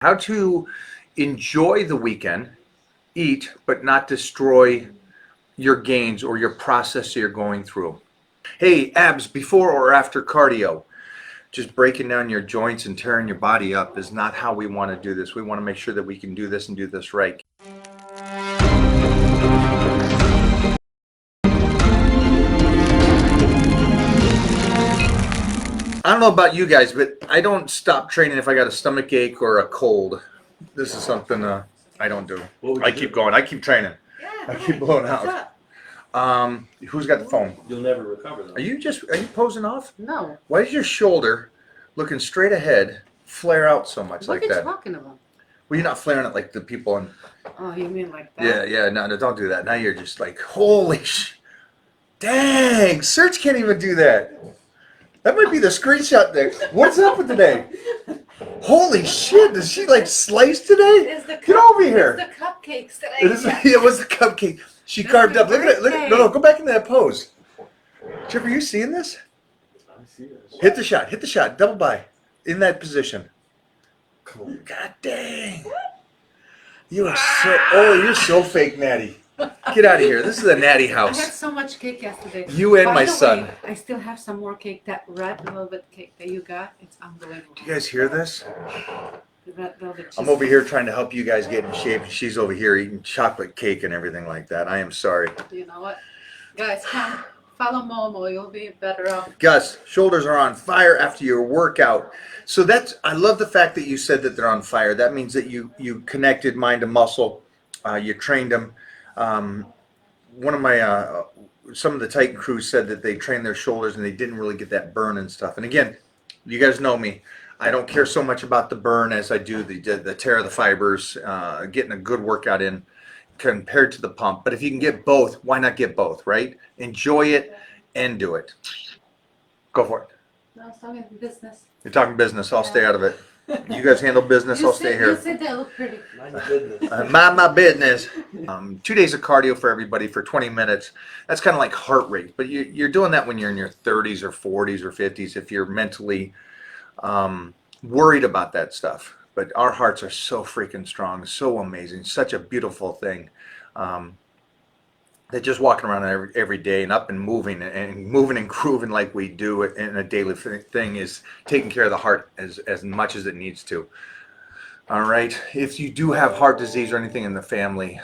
How to enjoy the weekend, eat, but not destroy your gains or your process you're going through. Hey, abs before or after cardio. Just breaking down your joints and tearing your body up is not how we want to do this. We want to make sure that we can do this and do this right. I don't know about you guys, but I don't stop training if I got a stomach ache or a cold. This is something I don't do. I keep going. I keep training. I keep blowing out. Who's got the phone? You'll never recover them. Are you posing off? No. Why does your shoulder, looking straight ahead, flare out so much What like are you that? talking about? Well, you're not flaring it like the people on. Oh, you mean like that? Yeah, no, don't do that. Now you're just like, holy dang, Serge can't even do that. That might be the screenshot there. What's up with today? Holy shit, does she like slice today? Get over here. It's the cupcakes that It was the cupcake. She carved up. Look at it. No, go back into that pose. Jeff, are you seeing this? I see this. Hit the shot, double by. In that position. God dang. You are you're so fake, Natty. Get out of here. This is a Natty I house. had so much cake yesterday. You and By my the son. way, I still have some more cake. That red velvet cake that you got, it's unbelievable. Do you guys hear this? The red velvet I'm over here trying to help you guys get in shape, and she's over here eating chocolate cake and everything like that. I am sorry. You know what? Guys, come. Follow Momo. You'll be better off. Gus, shoulders are on fire after your workout. So I love the fact that you said that they're on fire. That means that you connected mind to muscle. You trained them. One of my some of the Titan crews said that they trained their shoulders and they didn't really get that burn and stuff. And again, you guys know me. I don't care so much about the burn as I do the tear of the fibers, getting a good workout in compared to the pump. But if you can get both, why not get both, right? Enjoy it and do it. Go for it. No, it's talking business. You're talking business. I'll stay out of it. You guys handle business. I'll stay here. You said they look pretty. Mind your business. Mind my business. 2 days of cardio for everybody for 20 minutes. That's kind of like heart rate, but you're doing that when you're in your 30s or 40s or 50s if you're mentally worried about that stuff. But our hearts are so freaking strong, so amazing, such a beautiful thing. That just walking around every day and up and moving and grooving like we do in a daily thing is taking care of the heart as much as it needs to. All right. If you do have heart disease or anything in the family,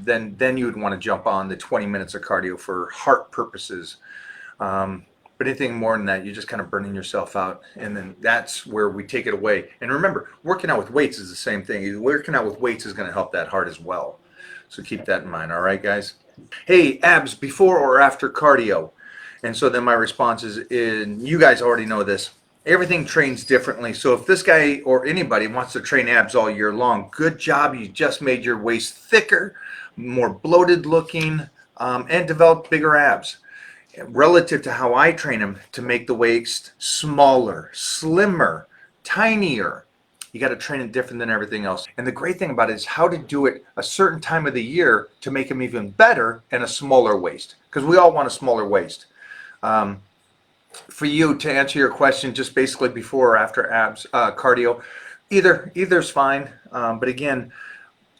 then you would want to jump on the 20 minutes of cardio for heart purposes. But anything more than that, you're just kind of burning yourself out. And then that's where we take it away. And remember, working out with weights is the same thing. Working out with weights is going to help that heart as well. So keep that in mind. All right, guys? Hey, abs before or after cardio? And so then my response is, you guys already know this. Everything trains differently. So if this guy or anybody wants to train abs all year long, good job. You just made your waist thicker, more bloated looking, and developed bigger abs. Relative to how I train them to make the waist smaller, slimmer, tinier. You got to train it different than everything else. And the great thing about it is how to do it a certain time of the year to make them even better and a smaller waist. Because we all want a smaller waist. For you, to answer your question, just basically before or after abs cardio, either's fine. But again,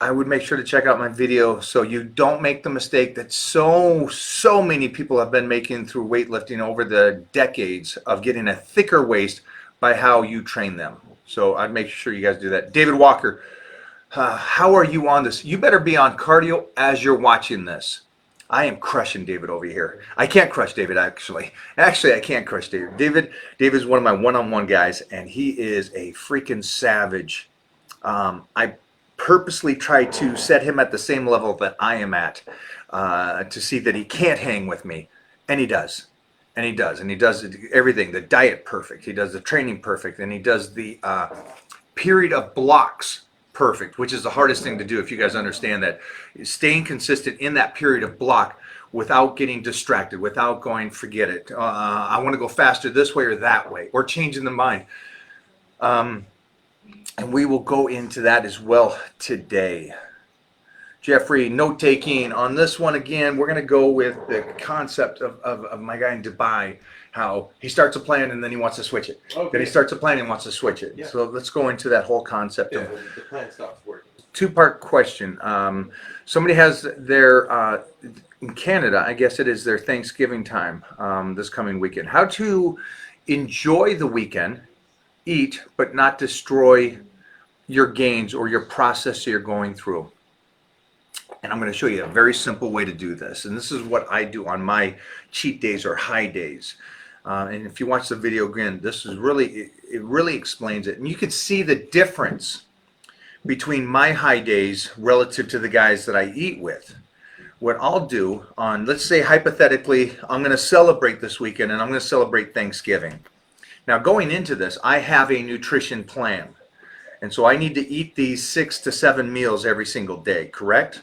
I would make sure to check out my video so you don't make the mistake that so many people have been making through weightlifting over the decades of getting a thicker waist by how you train them. So I'd make sure you guys do that. David Walker, how are you on this? You better be on cardio as you're watching this. I am crushing David over here. I can't crush David, actually. Actually, I can't crush David. David's one of my one-on-one guys, and he is a freaking savage. I purposely try to set him at the same level that I am at to see that he can't hang with me. And he does. And he does. And he does everything. The diet perfect. He does the training perfect. And he does the period of blocks perfect, which is the hardest thing to do if you guys understand that. Staying consistent in that period of block without getting distracted, without going, forget it. I want to go faster this way or that way, or changing the mind. And we will go into that as well today. Jeffrey, note taking on this one again. We're going to go with the concept of my guy in Dubai, how he starts a plan and then he wants to switch it. Okay. Then he starts a plan and wants to switch it. Yeah. So let's go into that whole concept Yeah, of the plan stops working. two-part question. Somebody has their, in Canada, I guess it is their Thanksgiving time this coming weekend. How to enjoy the weekend, eat, but not destroy your gains or your process you're going through. And I'm going to show you a very simple way to do this. And this is what I do on my cheat days or high days. And if you watch the video again, this is really, it really explains it. And you can see the difference between my high days relative to the guys that I eat with. What I'll do on, let's say hypothetically, I'm going to celebrate this weekend and I'm going to celebrate Thanksgiving. Now going into this, I have a nutrition plan. And so I need to eat these 6 to 7 meals every single day, correct?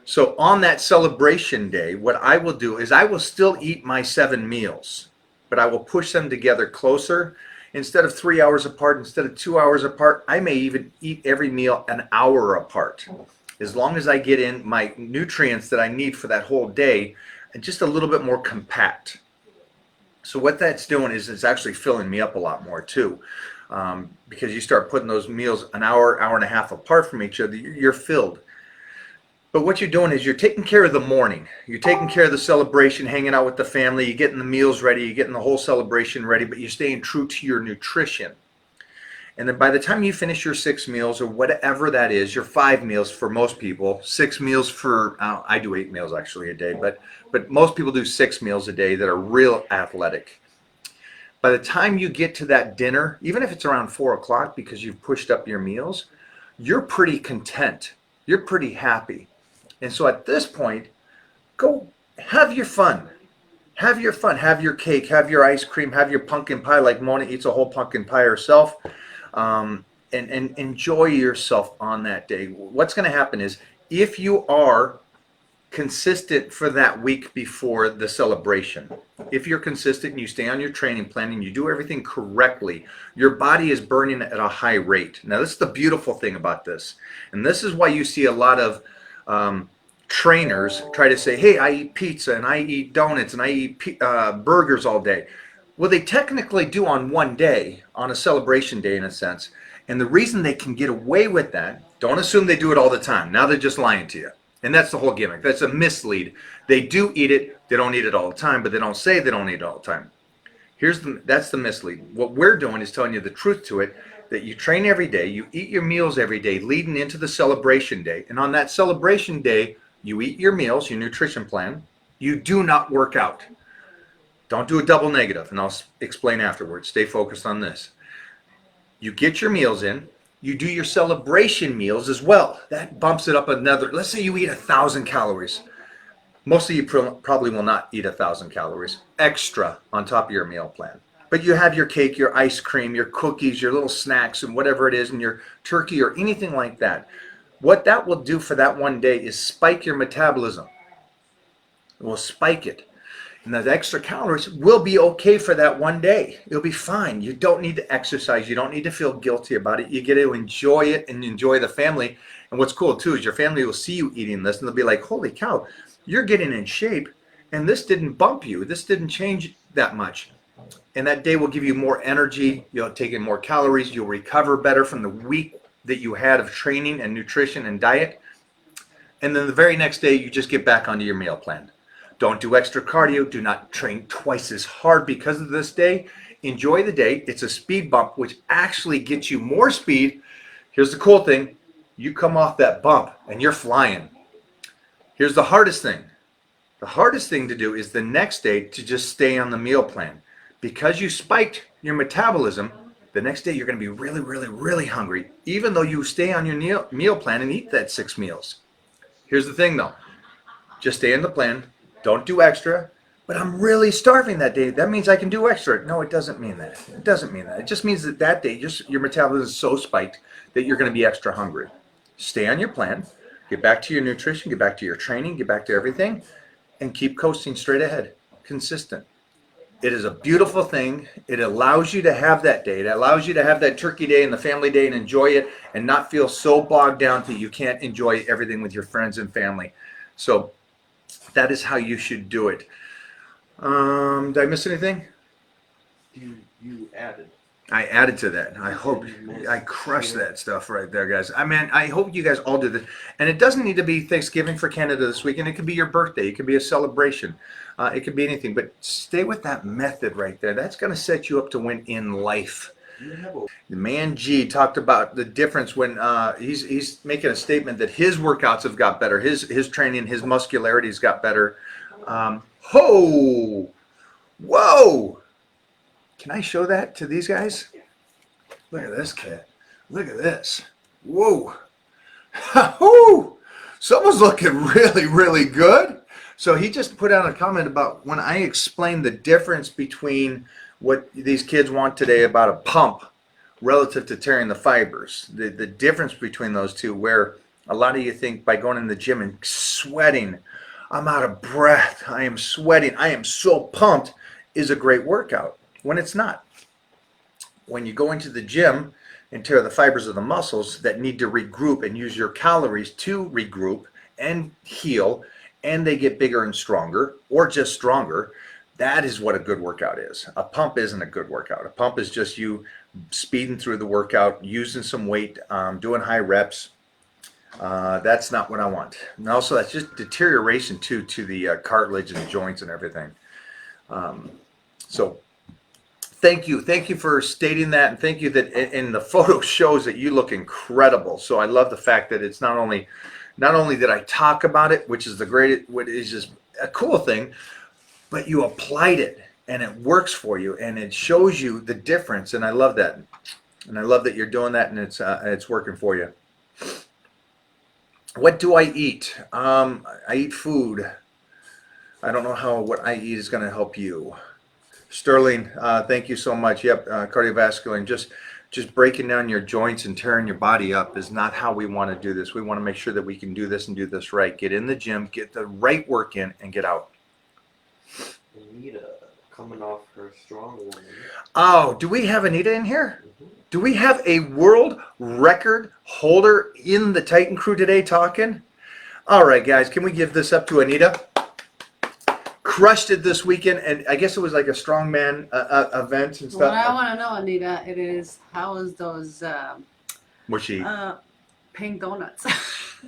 So on that celebration day, what I will do is I will still eat my 7 meals, but I will push them together closer. Instead of 3 hours apart, instead of 2 hours apart, I may even eat every meal an hour apart. As long as I get in my nutrients that I need for that whole day, and just a little bit more compact. So what that's doing is it's actually filling me up a lot more too. Because you start putting those meals an hour, hour and a half apart from each other, you're filled. But what you're doing is you're taking care of the morning. You're taking care of the celebration, hanging out with the family. You're getting the meals ready. You're getting the whole celebration ready, but you're staying true to your nutrition. And then by the time you finish your 6 meals or whatever that is, your 5 meals for most people, 6 meals for, I do 8 meals actually a day, but most people do 6 meals a day that are real athletic. By the time you get to that dinner, even if it's around 4 o'clock because you've pushed up your meals, you're pretty content. You're pretty happy. And so at this point, go have your fun. Have your fun. Have your cake. Have your ice cream. Have your pumpkin pie like Mona eats a whole pumpkin pie herself. And enjoy yourself on that day. What's going to happen is if you are consistent for that week before the celebration, if you're consistent and you stay on your training plan and you do everything correctly, your body is burning at a high rate. Now, this is the beautiful thing about this. And this is why you see a lot of trainers try to say, hey, I eat pizza and I eat donuts and I eat burgers all day. Well, they technically do on one day, on a celebration day in a sense. And the reason they can get away with that, don't assume they do it all the time. Now they're just lying to you. And that's the whole gimmick. That's a mislead. They do eat it. They don't eat it all the time, but they don't say they don't eat it all the time. That's the mislead. What we're doing is telling you the truth to it, that you train every day, you eat your meals every day leading into the celebration day. And on that celebration day, you eat your meals, your nutrition plan. You do not work out. Don't do a double negative, and I'll explain afterwards. Stay focused on this. You get your meals in. You do your celebration meals as well. That bumps it up another. Let's say you eat 1,000 calories. Most of you probably will not eat 1,000 calories extra on top of your meal plan. But you have your cake, your ice cream, your cookies, your little snacks, and whatever it is, and your turkey or anything like that. What that will do for that one day is spike your metabolism. It will spike it. And those extra calories will be okay for that one day. It'll be fine. You don't need to exercise. You don't need to feel guilty about it. You get to enjoy it and enjoy the family. And what's cool too is your family will see you eating this and they'll be like, holy cow, you're getting in shape and this didn't bump you. This didn't change that much. And that day will give you more energy. You'll take in more calories. You'll recover better from the week that you had of training and nutrition and diet. And then the very next day, you just get back onto your meal plan. Don't do extra cardio. Do not train twice as hard because of this day. Enjoy the day. It's a speed bump, which actually gets you more speed. Here's the cool thing. You come off that bump and you're flying. Here's the hardest thing. The hardest thing to do is the next day to just stay on the meal plan. Because you spiked your metabolism, the next day you're going to be really, really, really hungry, even though you stay on your meal plan and eat that 6 meals. Here's the thing though. Just stay in the plan. Don't do extra, but I'm really starving that day. That means I can do extra. No, it doesn't mean that. It doesn't mean that. It just means that that day, your metabolism is so spiked that you're going to be extra hungry. Stay on your plan. Get back to your nutrition. Get back to your training. Get back to everything. And keep coasting straight ahead. Consistent. It is a beautiful thing. It allows you to have that day. It allows you to have that turkey day and the family day and enjoy it and not feel so bogged down that you can't enjoy everything with your friends and family. So that is how you should do it. Did I miss anything? You added. I added to that. I hope I crushed that stuff right there, guys. I mean, I hope you guys all did this. And it doesn't need to be Thanksgiving for Canada this weekend. It could be your birthday. It could be a celebration. It could be anything. But stay with that method right there. That's going to set you up to win in life. The man G talked about the difference when he's making a statement that his workouts have got better. His training, his muscularity's got better. Whoa! Can I show that to these guys? Look at this kid. Look at this. Whoa. Woo! Someone's looking really, really good. So he just put out a comment about when I explained the difference between what these kids want today about a pump relative to tearing the fibers. The difference between those two, where a lot of you think by going in the gym and sweating, I'm out of breath, I am sweating, I am so pumped, is a great workout. When it's not. When you go into the gym and tear the fibers of the muscles that need to regroup and use your calories to regroup and heal, and they get bigger and stronger, or just stronger, that is what a good workout is. A pump isn't a good workout. A pump is just you speeding through the workout, using some weight, doing high reps. That's not what I want. And also, that's just deterioration to the cartilage and joints and everything. So thank you for stating that, and thank you that in the photo shows that you look incredible. So I love the fact that it's not only that I talk about it, which is what is just a cool thing, but you applied it and it works for you and it shows you the difference. And I love that, and I love that you're doing that, and it's working for you. What do I eat? I eat food. I don't know what I eat is going to help you. Sterling, thank you so much. Yep, cardiovascular, and just breaking down your joints and tearing your body up is not how we want to do this. We want to make sure that we can do this and do this right. Get in the gym, get the right work in, and get out. Anita, coming off her strong woman. Oh, do we have Anita in here? Do we have a world record holder in the Titan crew today talking? All right, guys, can we give this up to Anita? Crushed it this weekend, and I guess it was like a strongman event and stuff. What I want to know, Anita, it is how is those Was she? pink donuts?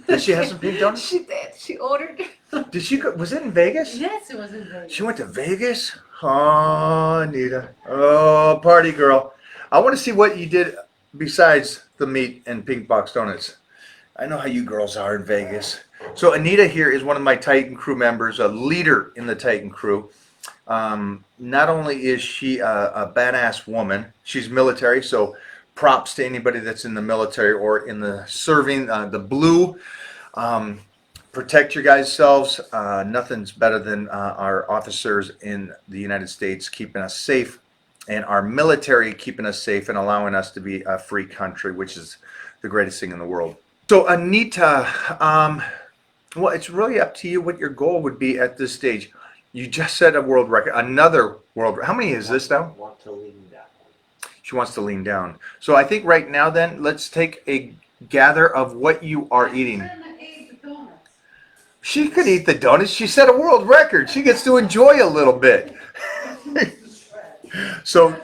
Did she have some pink donuts? She did. She ordered. Did she go? Was it in Vegas? Yes, it was in Vegas. She went to Vegas? Oh, Anita. Oh, party girl. I want to see what you did besides the meat and pink box donuts. I know how you girls are in Vegas. So Anita here is one of my Titan crew members, a leader in the Titan crew. Not only is she a badass woman, she's military, so props to anybody that's in the military or in the serving the blue. Protect your guys' selves. Nothing's better than our officers in the United States keeping us safe, and our military keeping us safe and allowing us to be a free country, which is the greatest thing in the world. So Anita, well, it's really up to you what your goal would be at this stage. You just set a world record, another world record. How many is this now? Want to lean down. She wants to lean down. So I think right now then, let's take a gather of what you are eating. She could eat the donuts. She set a world record. She gets to enjoy a little bit. So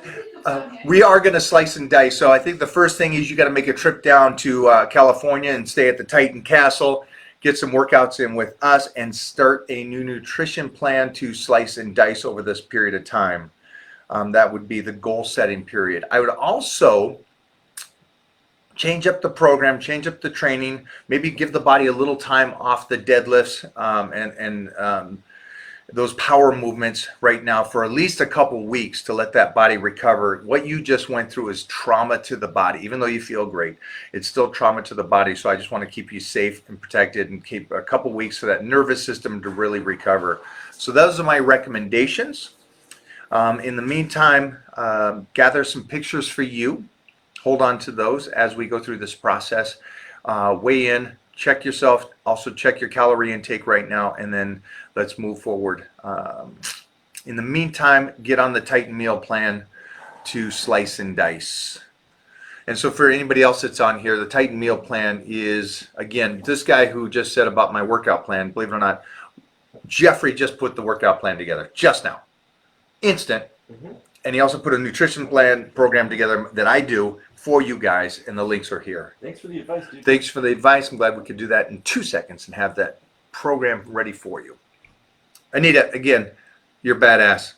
we are going to slice and dice. So I think the first thing is you got to make a trip down to California and stay at the Titan Castle, get some workouts in with us, and start a new nutrition plan to slice and dice over this period of time. That would be the goal setting period. I would also change up the program, change up the training, maybe give the body a little time off the deadlifts and those power movements right now for at least a couple weeks to let that body recover. What you just went through is trauma to the body. Even though you feel great, it's still trauma to the body. So I just want to keep you safe and protected and keep a couple weeks for that nervous system to really recover. So those are my recommendations. In the meantime, gather some pictures for you. Hold on to those as we go through this process. Weigh in, check yourself, also check your calorie intake right now, and then let's move forward In the meantime, get on the Titan meal plan to slice and dice. And so for anybody else that's on here, the Titan meal plan is, again, this guy who just said about my workout plan, believe it or not, Jeffrey just put the workout plan together just now. Instant. Mhm. And he also put a nutrition plan program together that I do for you guys, and the links are here. Thanks for the advice, dude. Thanks for the advice. I'm glad we could do that in 2 seconds and have that program ready for you. Anita, again, you're badass.